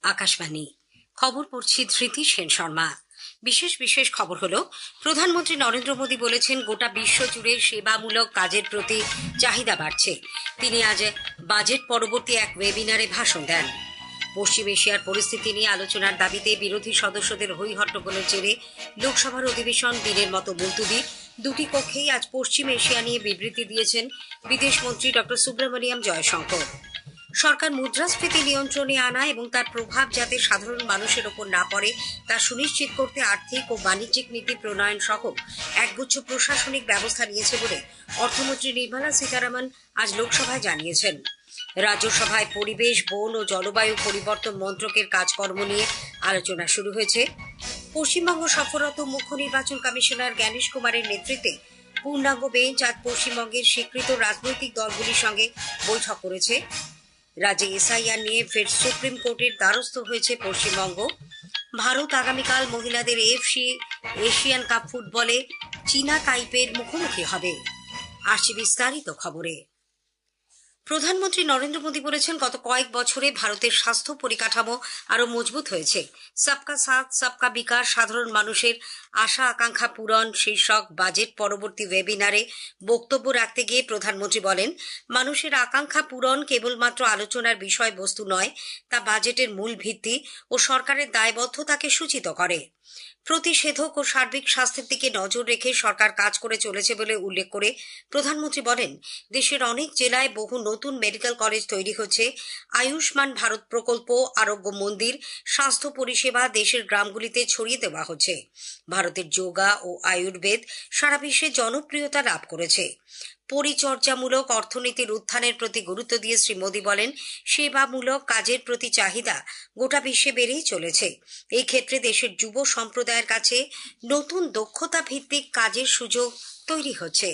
আকাশবাণী খবর পড়ছি ধৃতি সেন শর্মা। বিশেষ খবর হলো, প্রধানমন্ত্রী নরেন্দ্র মোদী বলেছেন গোটা বিশ্ব জুড়ে সেবামূলক কাজের প্রতি চাহিদা বাড়ছে। তিনি আজ বাজেট পরবর্তী এক ওয়েবিনারে ভাষণ দেন। পশ্চিম এশিয়ার পরিস্থিতি নিয়ে আলোচনার দাবিতে বিরোধী সদস্যদের হই হট্টগোলের জেরে লোকসভার অধিবেশন দিনের মতো মুলতুবি। দুটি কক্ষেই আজ পশ্চিম এশিয়া নিয়ে বিবৃতি দিয়েছেন বিদেশমন্ত্রী ডক্টর সুব্রমণিয়াম জয়শঙ্কর। সরকার মুদ্রাস্ফীতি নিয়ন্ত্রণে আনা এবং তার প্রভাব যাতে সাধারণ মানুষের ওপর না পড়ে তা সুনিশ্চিত করতে আর্থিক ও বাণিজ্যিক নীতি প্রণয়ন সহ একগুচ্ছ প্রশাসনিক ব্যবস্থা নিয়েছে বলে অর্থমন্ত্রী নির্মলা সীতারামন আজ লোকসভায় জানিয়েছেন। রাজ্যসভায় পরিবেশ, বন ও জলবায়ু পরিবর্তন মন্ত্রকের কাজকর্ম নিয়ে আলোচনা শুরু হয়েছে। পশ্চিমবঙ্গ সফররত মুখ্য নির্বাচন কমিশনার জ্ঞানেশ কুমারের নেতৃত্বে পূর্ণাঙ্গ বেঞ্চ আজ পশ্চিমবঙ্গের স্বীকৃত রাজনৈতিক দলগুলির সঙ্গে বৈঠক করেছে। রাজ্যে এসআইআর নিয়ে ফের সুপ্রিম কোর্টের দ্বারস্থ হয়েছে পশ্চিমবঙ্গ। ভারত আগামীকাল মহিলাদের এএফসি এশিয়ান কাপ ফুটবলে চীনা তাইপের মুখোমুখি হবে। আসছে বিস্তারিত খবরে। প্রধানমন্ত্রী নরেন্দ্র মোদী বলেছেন, গত কয়েক বছরে ভারতের স্বাস্থ্য পরিকাঠামো আরো মজবুত হয়েছে। সবকা সাথ সবকা বিকাশ, সাধারণ মানুষের আশা আকাঙ্ক্ষা পূরণ শীর্ষক বাজেট পরবর্তী ওয়েবিনারে বক্তব্য রাখতে গিয়ে প্রধানমন্ত্রী বলেন, মানুষের আকাঙ্ক্ষা পূরণ কেবলমাত্র আলোচনার বিষয়বস্তু নয়, তা বাজেটের মূল ভিত্তি ও সরকারের দায়বদ্ধতাকে সূচিত করে। প্রতিষেধক ও সার্বিক স্বাস্থ্যের দিকে নজর রেখে সরকার কাজ করে চলেছে বলে উল্লেখ করে প্রধানমন্ত্রী বলেন, দেশের অনেক জেলায় বহু নতুন মেডিকেল কলেজ তৈরি হচ্ছে। আয়ুষ্মান ভারত প্রকল্প, আরোগ্য মন্দির, স্বাস্থ্য পরিষেবা দেশের গ্রামগুলিতে ছড়িয়ে দেওয়া হচ্ছে। ভারতের যোগা ও আয়ুর্বেদ সারা বিশ্বে জনপ্রিয়তা লাভ করেছে। পরিচর্যামূলক অর্থনীতির উত্থানের প্রতি গুরুত্ব দিয়ে শ্রী মোদী বলেন, সেবামূলক কাজের প্রতি চাহিদা গোটা বিশ্বে বেড়েই চলেছে। এই ক্ষেত্রে দেশের যুব সম্প্রদায়ের কাছে নতুন দক্ষতা ভিত্তিক কাজের সুযোগ তৈরি হচ্ছে।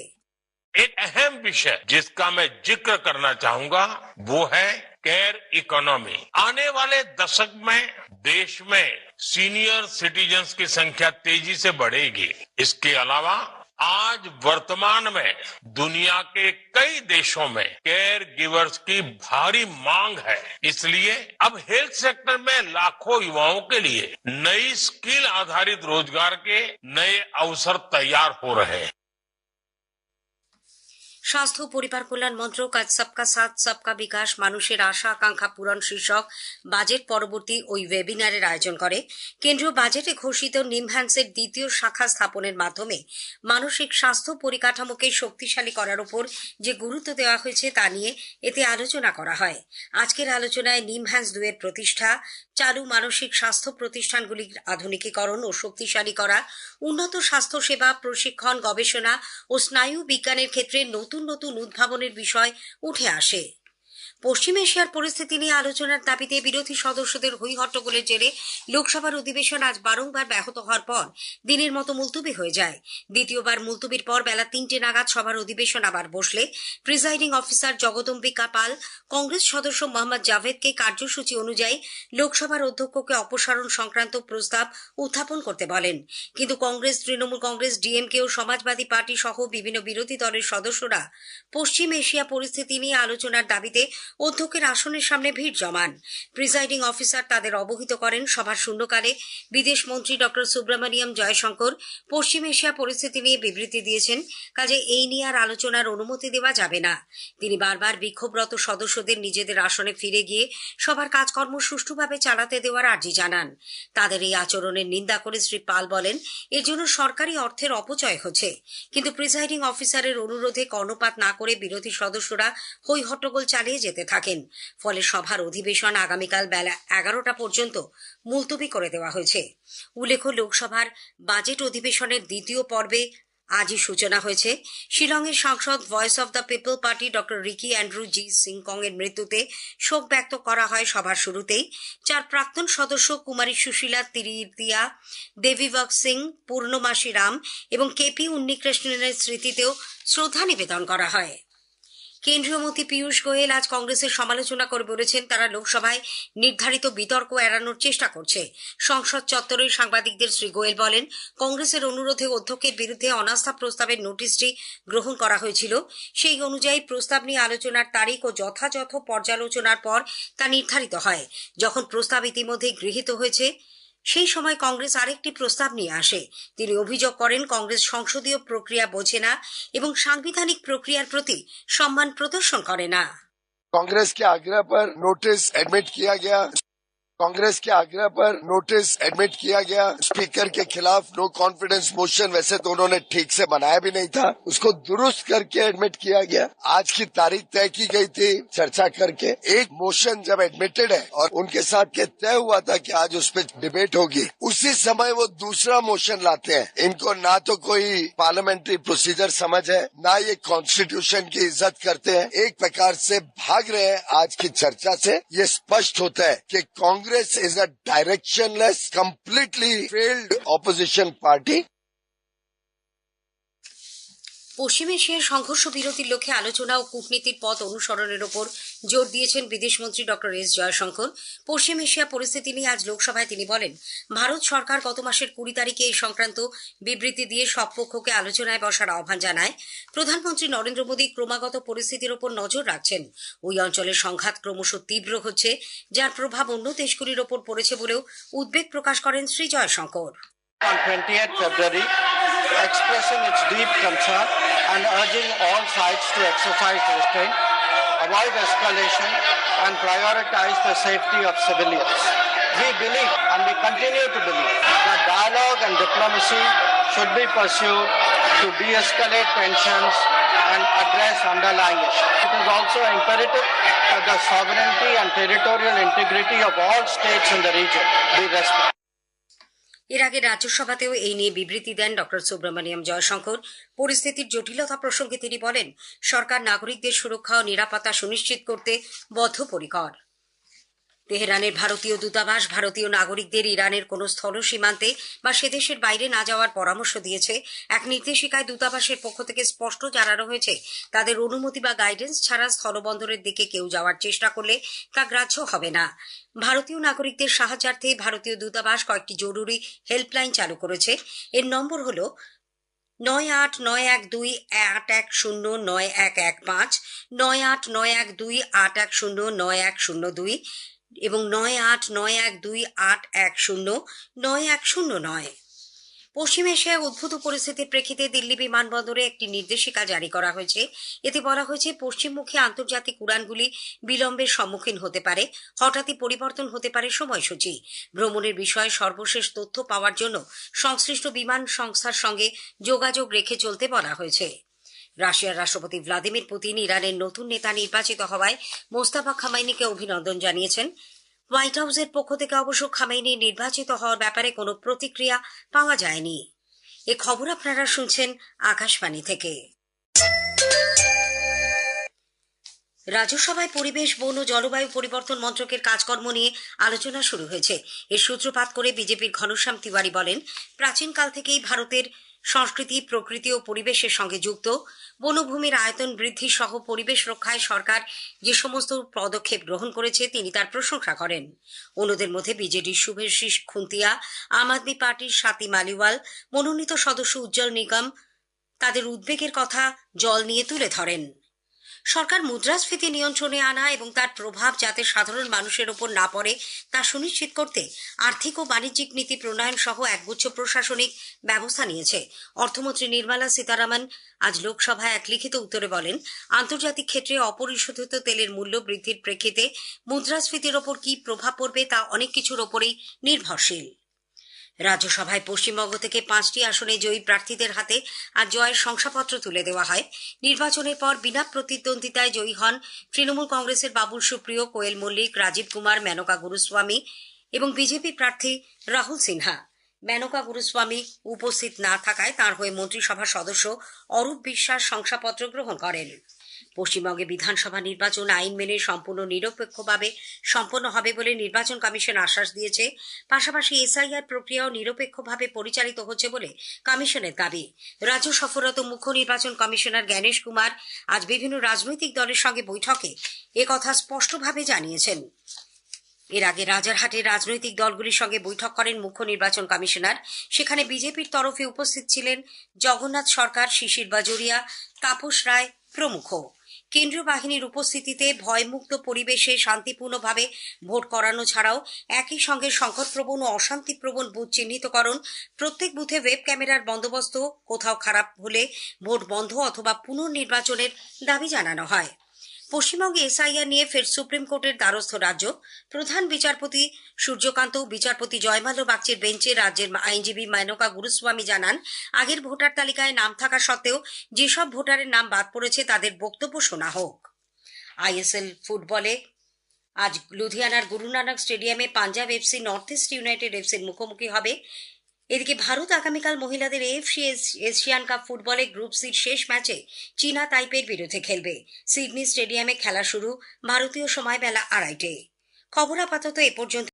एक अहम विषय जिसका मैं जिक्र करना चाहूंगा वो है केयर इकोनॉमी। आने वाले दशक में देश में सीनियर सिटीजन्स की संख्या तेजी से बढ़ेगी। इसके अलावा आज वर्तमान में दुनिया के कई देशों में केयर गिवर्स की भारी मांग है। इसलिए अब हेल्थ सेक्टर में लाखों युवाओं के लिए नई स्किल आधारित रोजगार के नए अवसर तैयार हो रहे हैं। স্বাস্থ্য পরিবার কল্যাণ মন্ত্রক আজ সবকা সাথ সবকা বিকাশ, মানুষের আশা আকাঙ্ক্ষা পূরণ শীর্ষক বাজেট পরবর্তী ওই ওয়েবিনারের আয়োজন করে। কেন্দ্রীয় বাজেটে ঘোষিত নিমহ্যান্সের দ্বিতীয় শাখা স্থাপনের মাধ্যমে মানসিক স্বাস্থ্য পরিকাঠামোকে শক্তিশালী করার উপর যে গুরুত্ব দেওয়া হয়েছে তা নিয়ে এতে আলোচনা করা হয়। আজকের আলোচনায় নিমহ্যান্স 2 এর প্রতিষ্ঠা, চালু মানসিক স্বাস্থ্য প্রতিষ্ঠানগুলির আধুনিকীকরণ ও শক্তিশালী করা, উন্নত স্বাস্থ্য সেবা, প্রশিক্ষণ, গবেষণা ও স্নায়ু বিজ্ঞানের ক্ষেত্রে নতুন উদ্ভাবনের বিষয় উঠে আসে। পশ্চিম এশিয়ার পরিস্থিতি নিয়ে আলোচনার দাবিতে বিরোধী সদস্যদের হই হট্টগোলের জেরে লোকসভার অধিবেশন আজ বারংবার ব্যাহত হওয়ার পর দিনের মতো মুলতুবি হয়ে যায়। দ্বিতীয়বার মুলতুবির পর বেলা 3টে নাগাদ সভার অধিবেশন আবার বসলে প্রিজাইডিং অফিসার জগদম্বিকা পাল কংগ্রেস সদস্য মোহাম্মদ জাভেদকে কার্যসূচি অনুযায়ী লোকসভার অধ্যক্ষকে অপসারণ সংক্রান্ত প্রস্তাব উত্থাপন করতে বলেন। কিন্তু কংগ্রেস, তৃণমূল কংগ্রেস, ডিএমকে ও সমাজবাদী পার্টি সহ বিভিন্ন বিরোধী দলের সদস্যরা পশ্চিম এশিয়া পরিস্থিতি নিয়ে আলোচনার দাবিতে অধ্যক্ষের আসনের সামনে ভিড় জমান। প্রিজাইডিং অফিসার তাদের অবহিত করেন, সভার শূন্যকালে বিদেশ মন্ত্রী ডক্টর সুব্রমণিয়াম জয়শঙ্কর পশ্চিম এশিয়া পরিস্থিতি নিয়ে বিবৃতি দিয়েছেন, কাজে এই নিয়ে আর আলোচনার অনুমতি দেওয়া যাবে না। তিনি বারবার বিক্ষোভরত সদস্যদের নিজেদের আসনে ফিরে গিয়ে সভার কাজকর্ম সুষ্ঠুভাবে চালাতে দেওয়ার আর্জি জানান। তাদের এই আচরণের নিন্দা করে শ্রী পাল বলেন, এর জন্য সরকারি অর্থের অপচয় হচ্ছে। কিন্তু প্রিজাইডিং অফিসারের অনুরোধে কর্ণপাত না করে বিরোধী সদস্যরা হই হট্টগোল চালিয়ে যেতে থাকেন। ফলে সভার অধিবেশন আগামীকাল বেলা 11টা পর্যন্ত মুলতবি করে দেওয়া হয়েছে। উল্লেখ্য, লোকসভার বাজেট অধিবেশনের দ্বিতীয় পর্বে আজই সূচনা হয়েছে। শিলংয়ের সাংসদ voice of the people party doctor Ricky Andrew J Syngkon এর মৃত্যুতে শোক ব্যক্ত করা হয় সভার শুরুতেই। 4 প্রাক্তন সদস্য কুমারী সুশীলা তিরিতিয়া, দেবীবক সিং, পূর্ণমাসী রাম এবং কেপি উন্নিকৃষ্ণনের স্মৃতিতেও শ্রদ্ধা নিবেদন করা হয়। কেন্দ্রীয় মন্ত্রী পীযূষ গোয়েল আজ কংগ্রেসের সমালোচনা করে বলেছেন তারা লোকসভায় নির্ধারিত বিতর্ক এড়ানোর চেষ্টা করছে। সংসদ চত্বরে সাংবাদিকদের শ্রী গোয়েল বলেন, কংগ্রেসের অনুরোধে অধ্যক্ষের বিরুদ্ধে অনাস্থা প্রস্তাবের নোটিশটি গ্রহণ করা হয়েছিল। সেই অনুযায়ী প্রস্তাব নিয়ে আলোচনার তারিখ ও যথাযথ পর্যালোচনার পর তা নির্ধারিত হয়। যখন প্রস্তাব ইতিমধ্যে গৃহীত হয়েছে সেই সময় কংগ্রেস আরেকটি প্রস্তাব নিয়ে আসে। তিনি অভিযোগ করেন কংগ্রেস সংসদীয় প্রক্রিয়া বোঝে না এবং সাংবিধানিক প্রক্রিয়ার প্রতি সম্মান প্রদর্শন করে না। कांग्रेस के आग्रह पर नोटिस एडमिट किया गया स्पीकर के खिलाफ नो कॉन्फिडेंस मोशन। वैसे तो उन्होंने ठीक से बनाया भी नहीं था, उसको दुरुस्त करके एडमिट किया गया। आज की तारीख तय की गई थी चर्चा करके। एक मोशन जब एडमिटेड है और उनके साथ के तय हुआ था कि आज उस पर डिबेट होगी, उसी समय वो दूसरा मोशन लाते हैं। इनको ना तो कोई पार्लियामेंट्री प्रोसीजर समझ है, ना ये कॉन्स्टिट्यूशन की इज्जत करते हैं। एक प्रकार से भाग रहे हैं आज की चर्चा से। ये स्पष्ट होता है कि Congress is a directionless, completely failed opposition party. পশ্চিম এশিয়ার সংঘর্ষ বিরতির লক্ষ্যে আলোচনা ও কূটনীতির পথ অনুসরণের ওপর জোর দিয়েছেন বিদেশমন্ত্রী ডক্টর এস জয়শঙ্কর। পশ্চিম এশিয়া পরিস্থিতি নিয়ে আজ লোকসভায় তিনি বলেন, ভারত সরকার গত মাসের 20 তারিখে এই সংক্রান্ত বিবৃতি দিয়ে সব পক্ষকে আলোচনায় বসার আহ্বান জানায়। প্রধানমন্ত্রী নরেন্দ্র মোদী ক্রমাগত পরিস্থিতির ওপর নজর রাখছেন। ওই অঞ্চলের সংঘাত ক্রমশ তীব্র হচ্ছে, যার প্রভাব অন্য দেশগুলির ওপর পড়েছে বলেও উদ্বেগ প্রকাশ করেন Shri Jaishankar. On 20th February, expressing its deep concern and urging all sides to exercise restraint, avoid escalation, and prioritize the safety of civilians. We believe, and we continue to believe, that dialogue and diplomacy should be pursued to de-escalate tensions and address underlying issues. It is also imperative that the sovereignty and territorial integrity of all states in the region be respected. এর আগে রাজ্যসভাতেও এই নিয়ে বিবৃতি দেন doctor Subramaniam Jaishankar. পরিস্থিতির জটিলতা প্রসঙ্গে তিনি বলেন, সরকার নাগরিকদের সুরক্ষা ও নিরাপত্তা সুনিশ্চিত করতে বদ্ধপরিকর। তেহরানের ভারতীয় দূতাবাস ভারতীয় নাগরিকদের ইরানের কোনো স্থল সীমান্তে বা সে দেশের বাইরে না যাওয়ার পরামর্শ দিয়েছে। এক নির্দেশিকায় দূতাবাসের পক্ষ থেকে স্পষ্ট জানানো হয়েছে, তাদের অনুমতি বা গাইডেন্স ছাড়া স্থলবন্দরের দিকে কেউ যাওয়ার চেষ্টা করলে তা গ্রাহ্য হবে না। ভারতীয় নাগরিকদের সাহায্যার্থে ভারতীয় দূতাবাস কয়েকটি জরুরি হেল্পলাইন চালু করেছে। এর নম্বর হল 989128109115, 989128109102 এবং 989128109109। পশ্চিম এশিয়ায় উদ্ভূত পরিস্থিতির প্রেক্ষিতে দিল্লি বিমানবন্দরে একটি নির্দেশিকা জারি করা হয়েছে। এতে বলা হয়েছে, পশ্চিমমুখী আন্তর্জাতিক উড়ানগুলি বিলম্বের সম্মুখীন হতে পারে, হঠাৎই পরিবর্তন হতে পারে সময়সূচি। ভ্রমণের বিষয়ে সর্বশেষ তথ্য পাওয়ার জন্য সংশ্লিষ্ট বিমান সংস্থার সঙ্গে যোগাযোগ রেখে চলতে বলা হয়েছে। রাশিয়ার রাষ্ট্রপতি ভ্লাদিমির পুতিন ইরানের নতুন নেতা নির্বাচিত হওয়ায় মোস্তাফা খামেনিকে অভিনন্দন জানিয়েছেন। হোয়াইট হাউসের পক্ষ থেকে অবশ্য খামেনি নির্বাচিত হওয়ার ব্যাপারে কোনো প্রতিক্রিয়া পাওয়া যায়নি। এ খবর আপনারা শুনছেন আকাশবাণী থেকে। রাজ্যসভায় পরিবেশ, বন ও জলবায়ু পরিবর্তন মন্ত্রকের কাজকর্ম নিয়ে আলোচনা শুরু হয়েছে। এর সূত্রপাত করে বিজেপির ঘনশ্যাম তিওয়ারি বলেন, প্রাচীনকাল থেকেই ভারতের সংস্কৃতি, প্রকৃতি ও পরিবেশের সঙ্গে যুক্ত। বনভূমির আয়তন বৃদ্ধি সহ পরিবেশ রক্ষায় সরকার যে সমস্ত পদক্ষেপ গ্রহণ করেছে তিনি তার প্রশংসা করেন। অন্যদের মধ্যে বিজেডির শুভেশিস খুন্তিয়া, আম আদমি পার্টির স্বাতী মালিওয়াল, মনোনীত সদস্য উজ্জ্বল নিগম তাদের উদ্বেগের কথা জল নিয়ে তুলে ধরেন। সরকার মুদ্রাস্ফীতি নিয়ন্ত্রণে আনা এবং তার প্রভাব যাতে সাধারণ মানুষের ওপর না পড়ে তা সুনিশ্চিত করতে আর্থিক ও বাণিজ্যিক নীতি প্রণয়ন সহ একগুচ্ছ প্রশাসনিক ব্যবস্থা নিয়েছে। অর্থমন্ত্রী নির্মলা সীতারামন আজ লোকসভায় এক লিখিত উত্তরে বলেন, আন্তর্জাতিক ক্ষেত্রে অপরিশোধিত তেলের মূল্য বৃদ্ধির প্রেক্ষিতে মুদ্রাস্ফীতির ওপর কি প্রভাব পড়বে তা অনেক কিছুর ওপরেই নির্ভরশীল। রাজ্যসভায় পশ্চিমবঙ্গ থেকে 5টি আসনে জয়ী প্রার্থীদের হাতে আজ জয়ের শংসাপত্র তুলে দেওয়া হয়। নির্বাচনের পর বিনা প্রতিদ্বন্দ্বিতায় জয়ী হন তৃণমূল কংগ্রেসের বাবুল সুপ্রিয়, কোয়েল মল্লিক, রাজীব কুমার, মেনকা গুরুস্বামী এবং বিজেপি প্রার্থী রাহুল সিনহা। মেনকা গুরুস্বামী উপস্থিত না থাকায় তাঁর হয়ে মন্ত্রিসভার সদস্য অরূপ বিশ্বাস শংসাপত্র গ্রহণ করেন। পশ্চিমবঙ্গে বিধানসভা নির্বাচন আইন মেনে সম্পূর্ণ নিরপেক্ষভাবে সম্পন্ন হবে বলে নির্বাচন কমিশন আশ্বাস দিয়েছে। পাশাপাশি এসআইআর প্রক্রিয়াও নিরপেক্ষভাবে পরিচালিত হচ্ছে বলে কমিশনের দাবি। রাজ্য সফররত মুখ্য নির্বাচন কমিশনার জ্ঞানেশ কুমার আজ বিভিন্ন রাজনৈতিক দলের সঙ্গে বৈঠকে একথা স্পষ্টভাবে জানিয়েছেন। এর আগে রাজারহাটের রাজনৈতিক দলগুলির সঙ্গে বৈঠক করেন মুখ্য নির্বাচন কমিশনার। সেখানে বিজেপির তরফে উপস্থিত ছিলেন জগন্নাথ সরকার, শিশির বাজোরিয়া, তাপস রায় প্রমুখ। কেন্দ্রীয় বাহিনীর উপস্থিতিতে ভয়মুক্ত পরিবেশে শান্তিপূর্ণভাবে ভোট করানো ছাড়াও একই সঙ্গে সংকটপ্রবণ ও অশান্তিপ্রবণ বুথ চিহ্নিতকরণ, প্রত্যেক বুথে ওয়েব ক্যামেরার বন্দোবস্ত, কোথাও খারাপ হলে ভোট বন্ধ অথবা পুনর্নির্বাচনের দাবি জানানো হয়। পশ্চিমবঙ্গে এসআইআর নিয়ে ফের সুপ্রিম কোর্টের দ্বারস্থ রাজ্য। প্রধান বিচারপতি সূর্যকান্ত ও বিচারপতি জয়মাল্য বাগচির বেঞ্চে রাজ্যের আইনজীবী মেনকা গুরুস্বামী জানান, আগের ভোটার তালিকায় নাম থাকা সত্ত্বেও যেসব ভোটারের নাম বাদ পড়েছে তাদের বক্তব্য শোনা হোক। আইএসএল ফুটবলে আজ লুধিয়ানার গুরু নানক স্টেডিয়ামে Punjab FC North East United এফসির মুখোমুখি হবে। এদিকে ভারত আগামীকাল মহিলাদের এএফসি এশিয়ান কাপ ফুটবলে গ্রুপ সির শেষ ম্যাচে চীনা তাইপের বিরুদ্ধে খেলবে। সিডনি স্টেডিয়ামে খেলা শুরু ভারতীয় সময় বেলা 2:30টায়। খবর আপাতত এ পর্যন্ত।